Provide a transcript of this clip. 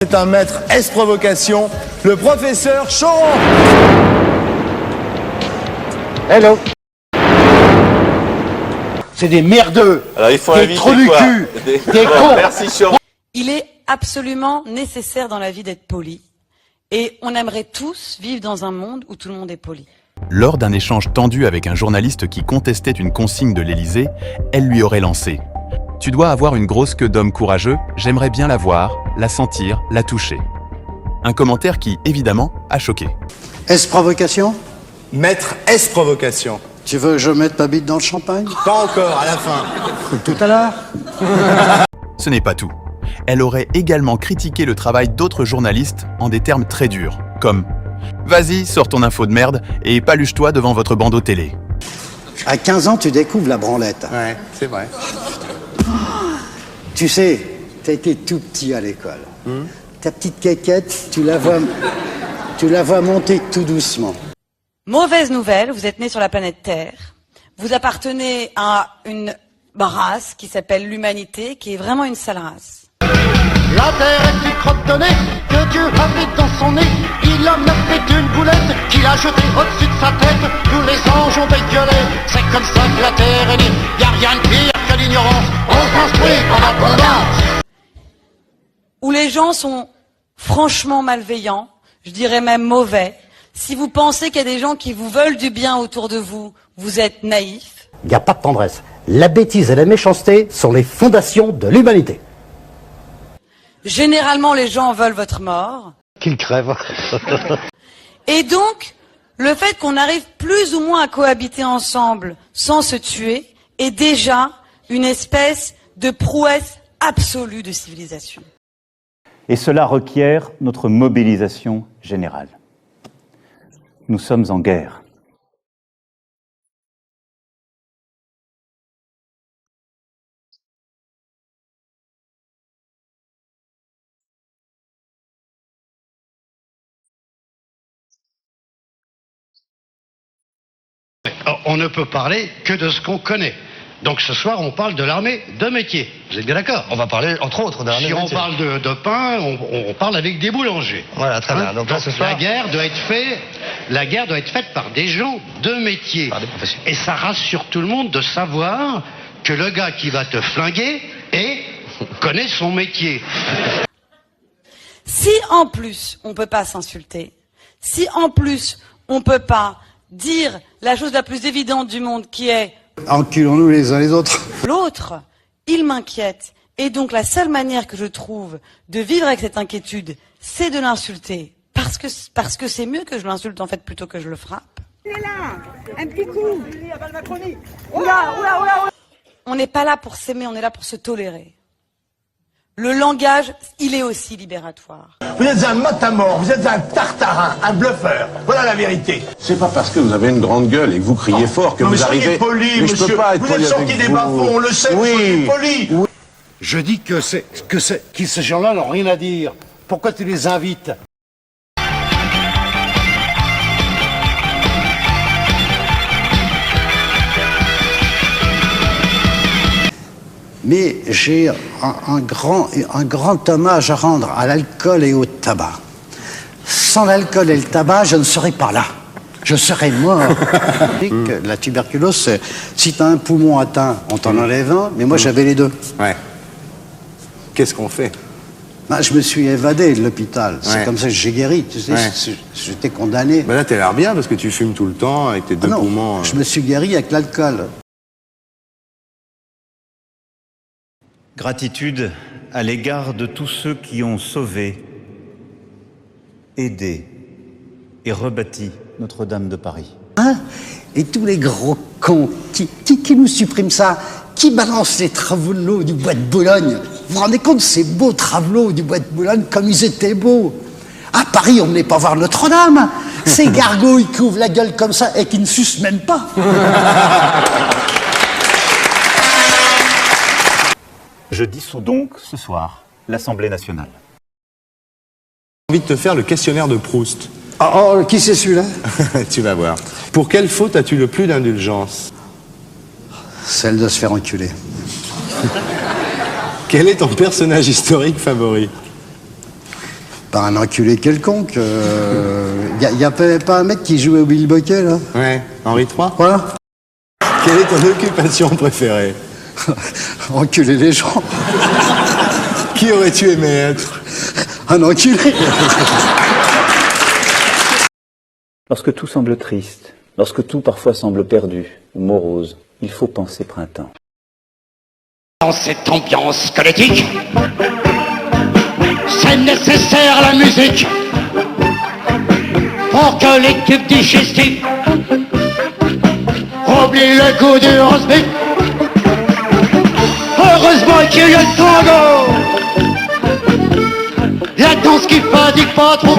C'est un maître S-provocation, le professeur Choron. Hello. C'est des merdeux. Alors il faut des inviter trous du quoi cul. Des cons. Merci Choron. Il est absolument nécessaire dans la vie d'être poli. Et on aimerait tous vivre dans un monde où tout le monde est poli. Lors d'un échange tendu avec un journaliste qui contestait une consigne de l'Élysée, elle lui aurait lancé « Tu dois avoir une grosse queue d'homme courageux, j'aimerais bien la voir, la sentir, la toucher. » Un commentaire qui, évidemment, a choqué. Est-ce provocation? Maître S-provocation. Tu veux que je mette ma bite dans le champagne? Pas encore, à la fin. Tout à l'heure. Ce n'est pas tout. Elle aurait également critiqué le travail d'autres journalistes en des termes très durs, comme « Vas-y, sors ton info de merde et paluche-toi devant votre bandeau télé. » À 15 ans, tu découvres la branlette. Ouais, c'est vrai. Tu sais, t'as été tout petit à l'école. Ta petite quéquette, tu la vois monter tout doucement. Mauvaise nouvelle, vous êtes né sur la planète Terre. Vous appartenez à une race qui s'appelle l'humanité, qui est vraiment une sale race. La terre est plus crotte de nez que Dieu habite dans son nez. Il en a fait une boulette qu'il a jetée au-dessus de sa tête. Tous les anges ont dégueulé, c'est comme ça que la terre est née. Y a rien de pire que l'ignorance, on construit en abondance. Où les gens sont franchement malveillants, je dirais même mauvais. Si vous pensez qu'il y a des gens qui vous veulent du bien autour de vous, vous êtes naïf. Il n'y a pas de tendresse. La bêtise et la méchanceté sont les fondations de l'humanité. Généralement, les gens veulent votre mort. Qu'il crève. Et donc, le fait qu'on arrive plus ou moins à cohabiter ensemble sans se tuer est déjà une espèce de prouesse absolue de civilisation. Et cela requiert notre mobilisation générale. Nous sommes en guerre. On ne peut parler que de ce qu'on connaît. Donc ce soir, on parle de l'armée de métier. Vous êtes bien d'accord? On va parler entre autres de l'armée Si de on métier. parle de pain, on parle avec des boulangers. Voilà, très bien. Donc là ce soir, La guerre doit être faite par des gens de métier. Par des professionnels. Et ça rassure tout le monde de savoir que le gars qui va te flinguer connaît son métier. Si en plus on peut pas s'insulter, si en plus on peut pas dire la chose la plus évidente du monde qui est Enculons-nous les uns les autres. l'autre, il m'inquiète. Et donc la seule manière que je trouve de vivre avec cette inquiétude, c'est de l'insulter. Parce que c'est mieux que je l'insulte en fait plutôt que je le frappe. Un petit coup. On n'est pas là pour s'aimer, on est là pour se tolérer. Le langage, il est aussi libératoire. Vous êtes un matamor, vous êtes un tartarin, un bluffeur. Voilà la vérité. C'est pas parce que vous avez une grande gueule et que vous criez fort que Non, mais vous soyez arrivez... poli, mais je monsieur. peux pas être Vous poli êtes sorti avec des vous. bas-fonds, on le sait, soyez poli. Je dis que ces gens-là n'ont rien à dire. Pourquoi tu les invites? Mais j'ai un grand hommage à rendre à l'alcool et au tabac. Sans l'alcool et le tabac, je ne serais pas là. Je serais mort. La tuberculose, si tu as un poumon atteint, on t'en enlève un, mais moi j'avais les deux. Ouais. Qu'est-ce qu'on fait? Ben, je me suis évadé de l'hôpital. C'est Ouais. comme ça que j'ai guéri. Tu sais, Ouais. j'étais condamné. Ben là, t'as l'air bien parce que tu fumes tout le temps avec tes deux Ah non, poumons. je me suis guéri avec l'alcool. Gratitude à l'égard de tous ceux qui ont sauvé, aidé et rebâti Notre-Dame de Paris. Hein? Et tous les gros cons qui nous suppriment ça, qui balancent les travelots du bois de Boulogne. Vous vous rendez compte, ces beaux travelots du bois de Boulogne, comme ils étaient beaux. À Paris, on ne venait pas voir Notre-Dame. Ces gargouilles qui ouvrent la gueule comme ça et qui ne sucent même pas. Je dissous donc ce soir l'Assemblée nationale. J'ai envie de te faire le questionnaire de Proust. Oh, qui c'est celui-là? Tu vas voir. Pour quelle faute as-tu le plus d'indulgence? Celle de se faire enculer. Quel est ton personnage historique favori? Par un enculé quelconque. Y a pas un mec qui jouait au bilboquet, là? Ouais, Henri III. Voilà. Quelle est ton occupation préférée? Enculer les gens. Qui aurais-tu aimé être? Un enculé. Lorsque tout semble triste, lorsque tout parfois semble perdu ou morose, il faut penser printemps. Dans cette ambiance squelettique, c'est nécessaire la musique pour que les tubes digestifs oublient le goût du roast beef. Heureusement qu'il y a le tango, la danse qui fatigue pas trop.